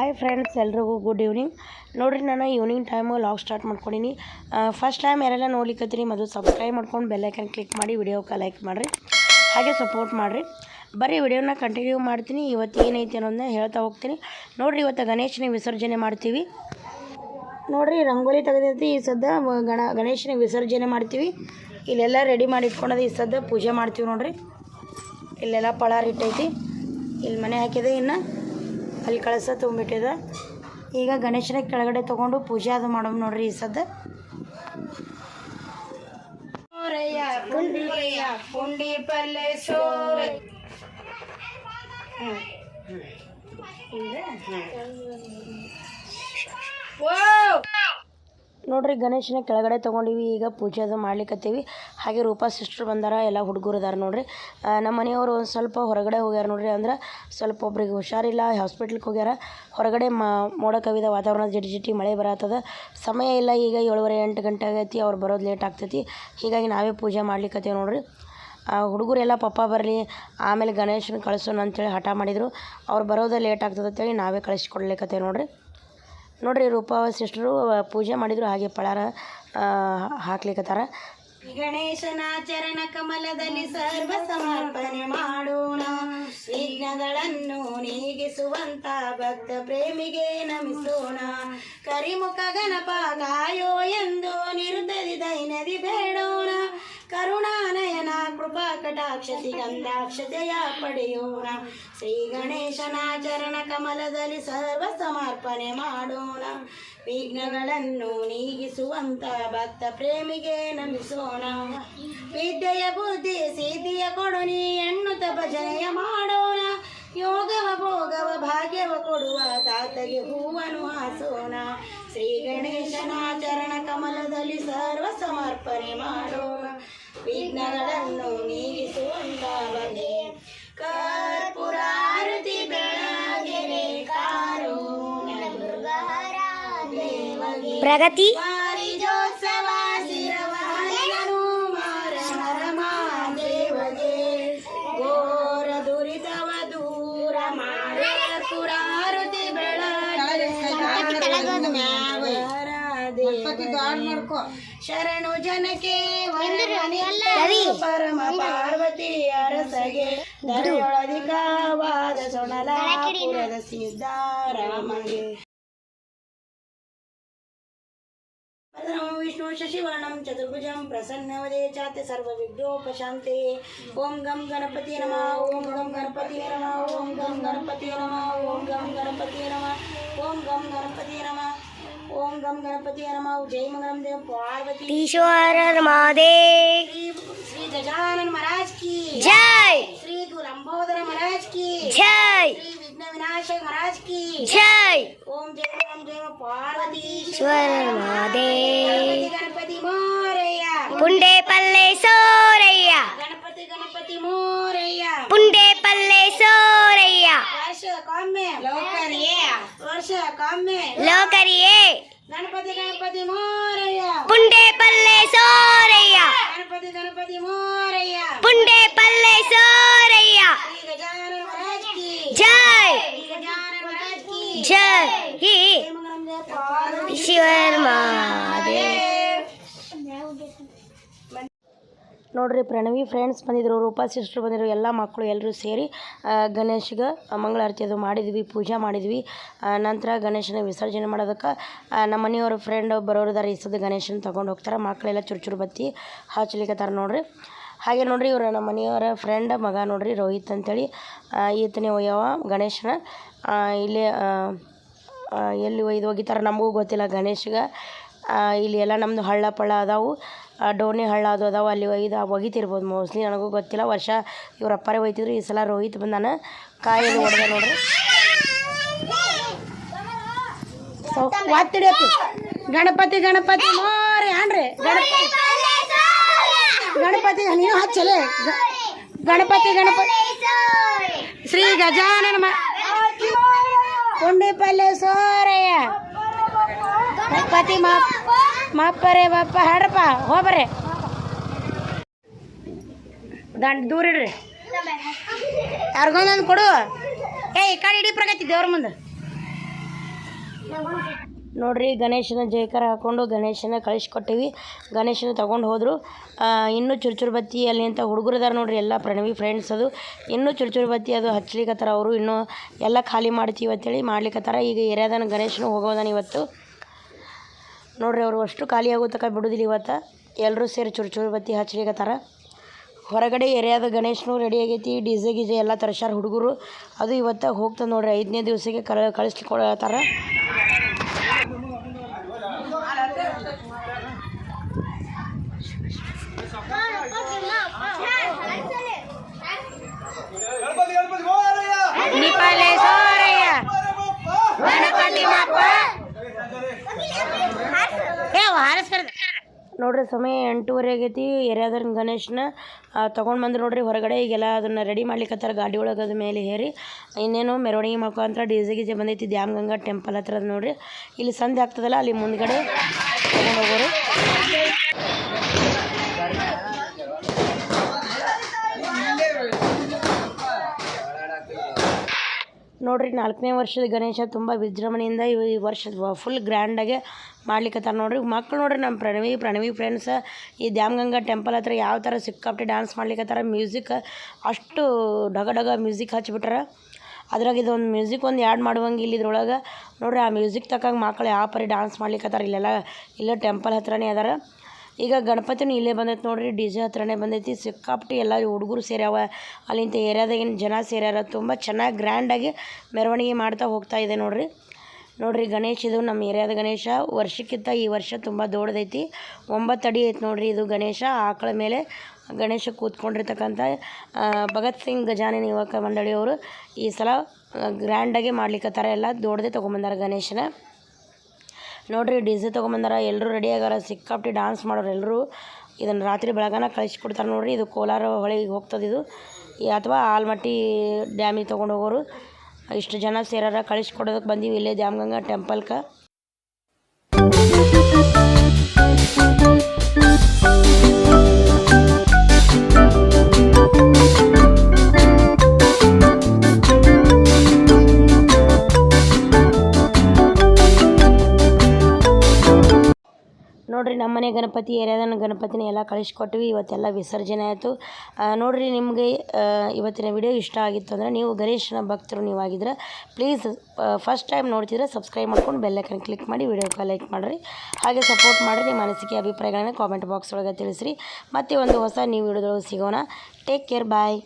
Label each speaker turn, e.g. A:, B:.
A: Hi friends, ಎಲ್ರಿಗೂ good evening. ನೋಡಿರಿ, ನಾನು ಈವ್ನಿಂಗ್ ಟೈಮು ಲಾಗ್ ಸ್ಟಾರ್ಟ್ ಮಾಡ್ಕೊಂಡಿನಿ. ಫಸ್ಟ್ ಟೈಮ್ ಯಾರೆಲ್ಲ ನೋಡ್ಲಿಕ್ಕತ್ತೀರಿ ಮೊದಲು ಸಬ್ಸ್ಕ್ರೈಬ್ ಮಾಡ್ಕೊಂಡು ಬೆಲ್ಲೈಕನ್ ಕ್ಲಿಕ್ ಮಾಡಿ ವಿಡಿಯೋಕ್ಕೆ ಲೈಕ್ ಮಾಡಿರಿ, ಹಾಗೆ ಸಪೋರ್ಟ್ ಮಾಡಿರಿ. ಬರೀ ವಿಡಿಯೋನ ಕಂಟಿನ್ಯೂ ಮಾಡ್ತೀನಿ. ಇವತ್ತು ಏನೈತಿ ಅನ್ನೋದನ್ನ ಹೇಳ್ತಾ ಹೋಗ್ತೀನಿ. ನೋಡಿರಿ, ಇವತ್ತು ಗಣೇಶನ ವಿಸರ್ಜನೆ ಮಾಡ್ತೀವಿ. ನೋಡಿರಿ, ರಂಗೋಲಿ ತೆಗೆದೈತಿ. ಈ ಸದ್ದ ಗಣೇಶನ ವಿಸರ್ಜನೆ ಮಾಡ್ತೀವಿ. ಇಲ್ಲೆಲ್ಲ ರೆಡಿ ಮಾಡಿ ಇಟ್ಕೊಂಡದ. ಈ ಸದ್ದ ಪೂಜೆ ಮಾಡ್ತೀವಿ. ನೋಡಿರಿ, ಇಲ್ಲೆಲ್ಲ ಪಳಾರ ಇಟ್ಟೈತಿ. ಇಲ್ಲಿ ಮನೆ ಹಾಕಿದೆ, ಇನ್ನು ಅಲ್ಲಿ ಕಳಸ ತೊಗೊಂಬಿಟ್ಟಿದೆ. ಈಗ ಗಣೇಶನ ಕೆಳಗಡೆ ತೊಗೊಂಡು ಪೂಜೆ ಅದು ಮಾಡೋದು. ನೋಡ್ರಿ, ಈ ಸದ್ದ ಪುಂಡಿ ಪಲ್ಲೆ ಸೋರೆ ನೋಡ್ರಿ, ಗಣೇಶನ ಕೆಳಗಡೆ ತೊಗೊಂಡಿವಿ. ಈಗ ಪೂಜೆ ಅದು ಮಾಡ್ಲಿಕ್ಕತ್ತೀವಿ. ಹಾಗೆ ರೂಪಾ ಸಿಸ್ಟರ್ ಬಂದಾರ, ಎಲ್ಲ ಹುಡುಗರು ಅದಾರ. ನೋಡ್ರಿ, ನಮ್ಮ ಮನೆಯವರು ಒಂದು ಸ್ವಲ್ಪ ಹೊರಗಡೆ ಹೋಗ್ಯಾರ. ನೋಡ್ರಿ, ಅಂದ್ರೆ ಸ್ವಲ್ಪ ಒಬ್ರಿಗೆ ಹುಷಾರಿಲ್ಲ, ಹಾಸ್ಪಿಟ್ಲಿಗೆ ಹೋಗ್ಯಾರ. ಹೊರಗಡೆ ಮೋಡ ಕವಿದ ವಾತಾವರಣ, ಜಿಟಿ ಮಳೆ ಬರತ್ತದ. ಸಮಯ ಇಲ್ಲ. ಈಗ 7:30-8 ಗಂಟೆ ಆಗೈತಿ. ಅವ್ರು ಬರೋದು ಲೇಟ್ ಆಗ್ತೈತಿ. ಹೀಗಾಗಿ ನಾವೇ ಪೂಜೆ ಮಾಡ್ಲಿಕ್ಕತ್ತೀವಿ. ನೋಡ್ರಿ, ಹುಡುಗರೆಲ್ಲ ಪಪ್ಪ ಬರಲಿ ಆಮೇಲೆ ಗಣೇಶನ ಕಳಿಸೋಣ ಅಂತೇಳಿ ಹಠ ಮಾಡಿದರು. ಅವ್ರು ಬರೋದು ಲೇಟ್ ಆಗ್ತದೆ ಅಂತೇಳಿ ನಾವೇ ಕಳಿಸ್ಕೊಡ್ಲಿಕ್ಕತ್ತೇವೆ. ನೋಡ್ರಿ, ರೂಪಾ ಸಿಸ್ಟರು ಪೂಜೆ ಮಾಡಿದ್ರು, ಹಾಗೆ ಪಳಾರ ಹಾಕ್ಲಿಕ್ಕತ್ತಾರ.
B: ಗಣೇಶನ ಚರಣ ಕಮಲದಲ್ಲಿ ಸರ್ವ ಸಮರ್ಪಣೆ ಮಾಡೋಣ. ವಿಘ್ನಗಳನ್ನು ನೀಗಿಸುವಂತ ಭಕ್ತ ಪ್ರೇಮಿಗೆ ನಮಿಸೋಣ. ಕರಿಮುಖ ಗಣಪ ಕಾಯೋ ಎಂದು ನಿರ್ಧರಿ ದೈನದಿ ಬೇಡೋಣ. ಕರುಣಾನಯನ ಕೃಪಾ ಕಟಾಕ್ಷತಿ ಗಂಧಾಕ್ಷತೆಯ ಪಡೆಯೋಣ. ಶ್ರೀ ಗಣೇಶನ ಚರಣ ಕಮಲದಲ್ಲಿ ಸರ್ವ ಸಮರ್ಪಣೆ ಮಾಡೋಣ. ವಿಘ್ನಗಳನ್ನು ನೀಗಿಸುವಂತ ಭಕ್ತ ಪ್ರೇಮಿಗೆ ನಮಿಸೋಣ. ವಿದ್ಯೆಯ ಬುದ್ಧಿ ಸಿದ್ಧಿಯ ಕೊಡುನಿ ಎನ್ನುತ್ತ ಭಜನೆಯ ಮಾಡೋಣ. ಯೋಗವ ಭೋಗವ ಭಾಗ್ಯವ ಕೊಡುವ ತಾತಗೆ ಹೂವನ್ನು ಹಾಸೋಣ. ಶ್ರೀ ಗಣೇಶನ ಚರಣ ಕಮಲದಲ್ಲಿ ಸರ್ವ ಸಮರ್ಪಣೆ ಮಾಡೋಣ. ವಿಘ್ನಗಳನ್ನು ನೀಗಿಸುವಂತ ಬಗೆ ಕರ್ಪೂರಾರತಿ ಬೆಳಗಿರೆ ಕಾರೋಣ.
A: ಪ್ರಗತಿ
B: ವಾರಿಜೋತ್ಸವ ಶಿರವಾಹನನು ದೇವಗೆ ಘೋರ ದುರಿತವ ದೂರ ಮಾಡಿ ಕರ್ಪೂರಾರತಿ ಬೆಳಗಿರೆ ಶರಣು ಜನಕ್ಕೆ ಪರಮ ಪಾರ್ವತಿ ಅರಸಗೆ ದರೆಯೊಳಧಿಕವಾದ ಸೊಣಲಾಪುರದ ಸಿದ್ಧಾರಾಮಗೆ. ವಿಷ್ಣು ಶಶಿವರ್ಣಂ ಚತುರ್ಭುಜಂ ಪ್ರಸನ್ನವದೇ ಚಾತೆ ಸರ್ವವಿಘ್ನೋಪಶಾಂತೆ. ಓಂ ಗಂ ಗಣಪತಿ ನಮಃ. ಓಂ ಗಂ ಗಣಪತಿ ನಮಃ. ಓಂ ಗಂ ಗಣಪತಿ ನಮಃ. ಓಂ ಗಂ ಗಣಪತಿ ನಮಃ. ಓಂ ಗಂ ಗಣಪತಿ ನಮಃ. ಓಂ ಗಂ ಗಣಪತಿ ನಮಃ. ಜೈ ಮಂಗಲಂ ದೇವ ಪಾರ್ವತಿ
A: ಈಶ್ವರ ಮಹಾದೇವ್.
B: श्री गजानन महाराज की
A: जय.
B: श्री लंबोदर महाराज की
A: जय.
B: श्री विघ्न विनाशक महाराज की
A: जय.
B: ओम जय पार्वती
A: ईश्वर महादेव.
B: गणपति मोरैया.
A: पुंडे पल्ले सोरैया.
B: गणपति मोरैया.
A: पुंडे पल्ले सोरैया.
B: वर्ष काम्य लोकरिये. वर्ष काम्य
A: लोकरिये.
B: गणपति मोरैया.
A: पुंडे पल्ले सोरैया.
B: गणपति मोरैया.
A: पुंडे पल्ले सोरैया.
B: श्री गजानन महाराज की
A: जय.
B: श्री गजानन महाराज की
A: जय. ही
B: पार्वती
A: ईश्वर महादेव. ನೋಡ್ರಿ, ಪ್ರಣವಿ ಫ್ರೆಂಡ್ಸ್ ಬಂದಿದ್ರು, ರೂಪಾ ಸಿಸ್ಟರ್ ಬಂದಿದ್ರು, ಎಲ್ಲ ಮಕ್ಕಳು ಎಲ್ಲರೂ ಸೇರಿ ಗಣೇಶಗೆ ಮಂಗಳಾರತಿ ಅದು ಮಾಡಿದ್ವಿ, ಪೂಜೆ ಮಾಡಿದ್ವಿ. ನಂತರ ಗಣೇಶನ ವಿಸರ್ಜನೆ ಮಾಡೋದಕ್ಕೆ ನಮ್ಮ ಮನೆಯವ್ರ ಫ್ರೆಂಡ್ ಬರೋರಿದ್ದಾರೆ. ಈ ಸದ ಗಣೇಶನ ತೊಗೊಂಡು ಹೋಗ್ತಾರೆ. ಮಕ್ಕಳೆಲ್ಲ ಚುರುಚುರು ಬತ್ತಿ ಹಚ್ಚಲಿಕ್ಕತ್ತಾರ. ನೋಡ್ರಿ, ಹಾಗೆ ನೋಡ್ರಿ, ಇವರು ನಮ್ಮ ಮನೆಯವರ ಫ್ರೆಂಡ್ ಮಗ ನೋಡ್ರಿ, ರೋಹಿತ್ ಅಂತೇಳಿ. ಈತನೇ ಒಯ್ಯವ ಗಣೇಶನ ಇಲ್ಲೇ ಎಲ್ಲಿ ಒಯ್ದು ಹೋಗಿತಾರೆ ನಮಗೂ ಗೊತ್ತಿಲ್ಲ. ಗಣೇಶಗೆ ಇಲ್ಲಿ ಎಲ್ಲ ನಮ್ಮದು ಹಳ್ಳ ಪಳ್ಳ ಅದಾವು, ಡೋಣಿ ಹಳ್ಳ ಅದು ಅದಾವು, ಅಲ್ಲಿ ಒಗಿತಿರ್ಬೋದು ಮೋಸ್ಟ್ಲಿ, ನನಗೂ ಗೊತ್ತಿಲ್ಲ. ವರ್ಷ ಇವ್ರ ಅಪ್ಪರೇ ಒಯ್ತಿದ್ರು. ಈ ಸಲ ರೋಹಿತ್ ಬಂದಾನ, ಕಾಯಲ್ಲಿ ಹೊಡೆದ. ನೋಡ್ರಿ,
B: ಒತ್ತಿಡತಿ ಗಣಪತಿ ಗಣಪತಿ ಮೋರೆ ಅನ್ರಿ. ಗಣಪತಿ ನೀವು ಹಚ್ಚಲೆ. ಗಣಪತಿ ಶ್ರೀ ಗಜಾನನ ಪುಂಡಿ ಪಲ್ಲೆ ಸೋರಯ್ಯ. ಗಣಪತಿ ಮಾಪರೆ ಬಾಪ ಹಾಡ್ರಪ್ಪ ಹೋಗ್ಬರ್ರಿ. ದೂರ ಇಡ್ರಿ. ಯಾರಿಗೊಂದೊಂದು ಕೊಡು. ಈ ಕಡೆ ಇಡೀ ಪ್ರಗತಿ ದೇವ್ರ ಮುಂದೆ
A: ನೋಡ್ರಿ ಗಣೇಶನ ಜಯಕಾರ ಹಾಕ್ಕೊಂಡು ಗಣೇಶನ ಕಳಿಸ್ಕೊಟ್ಟಿವಿ. ಗಣೇಶನ ತೊಗೊಂಡು ಹೋದರು. ಇನ್ನೂ ಚುರುಚುರು ಬತ್ತಿ ಅಲ್ಲಿ ಅಂತ ಹುಡುಗರು ಅದಾರ ನೋಡ್ರಿ, ಎಲ್ಲ ಪ್ರಣವಿ ಫ್ರೆಂಡ್ಸ್. ಅದು ಇನ್ನೂ ಚುರುಚುರು ಬತ್ತಿ ಅದು ಹಚ್ಲಿಕ್ಕತ್ತಾರ. ಅವರು ಇನ್ನೂ ಎಲ್ಲ ಖಾಲಿ ಮಾಡ್ತೀವಿ ಅಂತೇಳಿ ಮಾಡ್ಲಿಕ್ಕತ್ತಾರ. ಈಗ ಏರಿಯಾದನ ಗಣೇಶನು ಹೋಗೋದಾನ ಇವತ್ತು ನೋಡ್ರಿ. ಅವರು ಅಷ್ಟು ಖಾಲಿ ಆಗೋ ತನಕ ಬಿಡೋದಿಲ್ಲ ಇವತ್ತು. ಎಲ್ಲರೂ ಸೇರಿ ಚುರುಚುರು ಬತ್ತಿ ಹಚ್ಲಿಕ್ಕತ್ತಾರ. ಹೊರಗಡೆ ಏರಿಯಾದ ಗಣೇಶನು ರೆಡಿ ಆಗೈತಿ. ಡಿಜೆ ಗಿಜೆ ಎಲ್ಲ ತರ್ಸಾರ ಹುಡುಗರು. ಅದು ಇವತ್ತು ಹೋಗ್ತದೆ ನೋಡ್ರಿ. 5ನೇ ದಿವಸಕ್ಕೆ ಕಳಿಸ್ಲಿಕೊಡತ್ತಾರ. ನೋಡ್ರಿ ಸಮಯ 8:30 ಆಗೈತಿ. ಏರಿಯಾದ ಗಣೇಶನ ತೊಗೊಂಡು ಬಂದು ನೋಡ್ರಿ ಹೊರಗಡೆ. ಈಗೆಲ್ಲ ಅದನ್ನು ರೆಡಿ ಮಾಡ್ಲಿಕ್ಕತ್ತಾರ ಗಾಡಿ ಒಳಗೆ. ಅದ ಮೇಲೆ ಹೇರಿ ಇನ್ನೇನು ಮೆರವಣಿಗೆ ಮಾಡ್ಕೊಂತ ಡಿಜೆ ಗಿಜೆ ಬಂದೈತಿ. ದ್ಯಾಮಗಂಗಾ ಟೆಂಪಲ್ ಹತ್ರ ನೋಡ್ರಿ. ಇಲ್ಲಿ ಸಂಧೆ ಆಗ್ತದಲ್ಲ, ಅಲ್ಲಿ ಮುಂದ್ಗಡೆ ತೊಗೊಂಡು ಹೋಗೋರು. ನೋಡ್ರಿ 4ನೇ ವರ್ಷದ ಗಣೇಶ ತುಂಬ ವಿಜೃಂಭಣೆಯಿಂದ ಈ ವರ್ಷ ಫುಲ್ ಗ್ರ್ಯಾಂಡಾಗೆ ಮಾಡ್ಲಿಕ್ಕತ್ತಾರ ನೋಡ್ರಿ. ಮಕ್ಕಳು ನೋಡ್ರಿ ನಮ್ಮ ಪ್ರಣವಿ ಫ್ರೆಂಡ್ಸ್ ಈ ದ್ಯಾಮಗಂಗಾ ಟೆಂಪಲ್ ಹತ್ರ ಯಾವ ಥರ ಸಿಕ್ಕಾಪಟ್ಟೆ ಡ್ಯಾನ್ಸ್ ಮಾಡ್ಲಿಕ್ಕತ್ತಾರ. ಮ್ಯೂಸಿಕ್ ಅಷ್ಟು ಡಗ ಮ್ಯೂಸಿಕ್ ಹಚ್ಬಿಟ್ರ. ಅದ್ರಾಗ ಇದೊಂದು ಮ್ಯೂಸಿಕ್ ಒಂದು ಆ್ಯಡ್ ಮಾಡುವಂಗಿಲ್ಲ ಇದ್ರೊಳಗೆ ನೋಡ್ರಿ. ಆ ಮ್ಯೂಸಿಕ್ ತಕ್ಕಂಗೆ ಮಕ್ಕಳು ಯಾವ ಪರಿ ಡ್ಯಾನ್ಸ್ ಮಾಡ್ಲಿಕ್ಕತ್ತಾರ. ಇಲ್ಲೇ ಟೆಂಪಲ್ ಹತ್ರನೇ ಅದಾರ. ಈಗ ಗಣಪತಿನೂ ಇಲ್ಲೇ ಬಂದೈತೆ ನೋಡ್ರಿ. ಡಿಜೆ ಹತ್ರನೇ ಬಂದೈತಿ. ಸಿಕ್ಕಾಪಟ್ಟಿ ಎಲ್ಲ ಹುಡುಗರು ಸೇರ್ಯಾವ. ಅಲ್ಲಿಂದ ಏರಿಯಾದಾಗಿನ ಜನ ಸೇರ್ಯಾರ. ತುಂಬ ಚೆನ್ನಾಗಿ ಗ್ರ್ಯಾಂಡಾಗಿ ಮೆರವಣಿಗೆ ಮಾಡ್ತಾ ಹೋಗ್ತಾ ಇದೆ ನೋಡ್ರಿ. ಗಣೇಶ್ ಇದು ನಮ್ಮ ಏರಿಯಾದ ಗಣೇಶ. ವರ್ಷಕ್ಕಿಂತ ಈ ವರ್ಷ ತುಂಬ ದೊಡ್ಡದೈತಿ. 9 ಅಡಿ ಐತೆ ನೋಡ್ರಿ ಇದು ಗಣೇಶ. ಆಕಳ ಮೇಲೆ ಗಣೇಶ ಕೂತ್ಕೊಂಡಿರ್ತಕ್ಕಂಥ ಭಗತ್ ಸಿಂಗ್ ಗಜಾನನ ಯುವಕ ಮಂಡಳಿಯವರು ಈ ಸಲ ಗ್ರ್ಯಾಂಡಾಗಿ ಮಾಡ್ಲಿಕ್ಕತ್ತಾರ. ಎಲ್ಲ ದೊಡ್ಡದೇ ತೊಗೊಂಬಂದಾರ ಗಣೇಶನ ನೋಡ್ರಿ. ಡಿಜೆ ತೊಗೊಂಬಂದಾರ. ಎಲ್ಲರೂ ರೆಡಿ ಆಗಾರ. ಸಿಕ್ಕಾಪಟ್ಟಿ ಡ್ಯಾನ್ಸ್ ಮಾಡೋರು ಎಲ್ಲರೂ. ಇದನ್ನು ರಾತ್ರಿ ಬೆಳಗಾನ ಕಳಿಸ್ಕೊಡ್ತಾರೆ ನೋಡ್ರಿ. ಇದು ಕೋಲಾರ ಹೊಳೆಗೆ ಹೋಗ್ತದೆ ಇದು, ಅಥವಾ ಆಲ್ಮಟ್ಟಿ ಡ್ಯಾಮಿಗೆ ತೊಗೊಂಡು ಹೋಗೋರು. ಇಷ್ಟು ಜನ ಸೇರಾರ. ಕಳಿಸ್ಕೊಡೋದಕ್ಕೆ ಬಂದೀವಿ ಇಲ್ಲೇ ದ್ಯಾಮಗಂಗಾ ಟೆಂಪಲ್ಗೆ. ನೋಡ್ರಿ ನಮ್ಮನೆ ಗಣಪತಿ ಏರಿಯಾದ ಗಣಪತಿನ ಎಲ್ಲ ಕಳಿಸ್ಕೊಟ್ವಿ. ಇವತ್ತೆಲ್ಲ ವಿಸರ್ಜನೆ ಆಯಿತು ನೋಡ್ರಿ. ನಿಮಗೆ ಇವತ್ತಿನ ವಿಡಿಯೋ ಇಷ್ಟ ಆಗಿತ್ತು ಅಂದರೆ ನೀವು ಗಣೇಶನ ಭಕ್ತರು ನೀವಾಗಿದ್ರೆ ಪ್ಲೀಸ್ ಫಸ್ಟ್ ಟೈಮ್ ನೋಡ್ತಿದ್ರೆ ಸಬ್ಸ್ಕ್ರೈಬ್ ಮಾಡ್ಕೊಂಡು ಬೆಲ್ಲೈಕನ್ ಕ್ಲಿಕ್ ಮಾಡಿ ವಿಡಿಯೋಕ್ಕೆ ಲೈಕ್ ಮಾಡಿರಿ. ಹಾಗೆ ಸಪೋರ್ಟ್ ಮಾಡಿರಿ. ನಿಮ್ಮ ಅನಿಸಿಕೆ ಅಭಿಪ್ರಾಯಗಳನ್ನ ಕಾಮೆಂಟ್ ಬಾಕ್ಸ್ ಒಳಗೆ ತಿಳಿಸ್ರಿ. ಮತ್ತೆ ಒಂದು ಹೊಸ ನ್ಯೂ ವಿಡಿಯೋದೊಳಗೆ ಸಿಗೋಣ. ಟೇಕ್ ಕೇರ್, ಬಾಯ್.